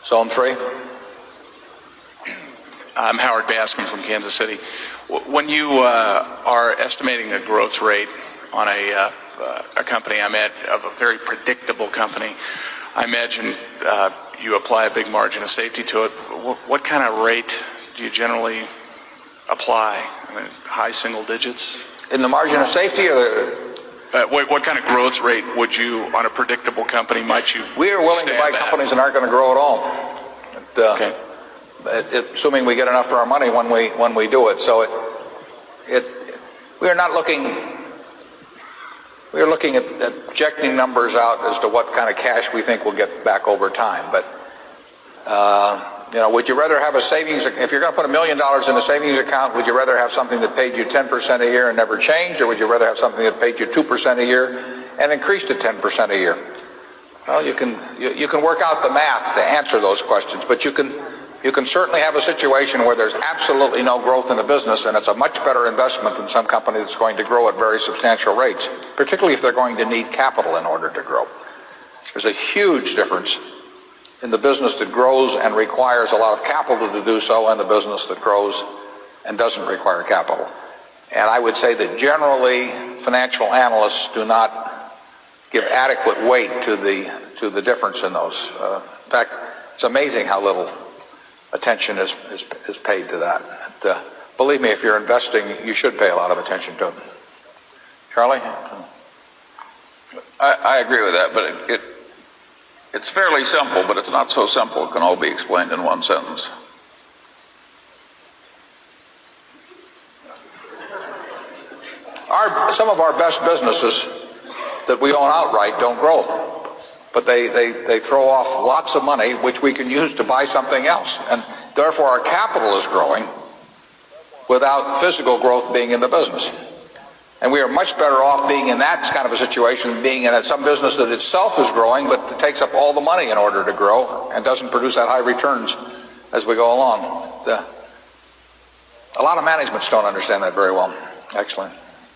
Zone 3. I'm Howard Baskin from Kansas City. When you are estimating a growth rate on a company of a very predictable company, I imagine you apply a big margin of safety to it. What kind of rate do you generally apply? I mean, high single digits? In the margin of safety, or what kind of growth rate would you, on a predictable company, might you? we are willing to buy companies that aren't going to grow at all. Okay. Assuming we get enough for our money when we do it. So we are not looking. We are looking at projecting numbers out as to what kind of cash we think we'll get back over time. But would you rather have a savings? If you're going to put $1 million in a savings account, would you rather have something that paid you 10% a year and never changed, or would you rather have something that paid you 2% a year and increased to 10% a year? Well, you can work out the math to answer those questions, but you can certainly have a situation where there's absolutely no growth in the business, and it's a much better investment than some company that's going to grow at very substantial rates, particularly if they're going to need capital in order to grow. There's a huge difference in the business that grows and requires a lot of capital to do so, and the business that grows and doesn't require capital. And I would say that generally financial analysts do not give adequate weight to the difference in those. In fact, it's amazing how little attention is paid to that. Believe me, if you're investing, you should pay a lot of attention to it. Charlie? I agree with that, but it's fairly simple, but it's not so simple. It can all be explained in one sentence. Some of our best businesses that we own outright don't grow, but they throw off lots of money which we can use to buy something else, and therefore our capital is growing without physical growth being in the business. And we are much better off being in that kind of a situation than being in some business that itself is growing but it takes up all the money in order to grow and doesn't produce that high returns as we go along. A lot of managements don't understand that very well, actually.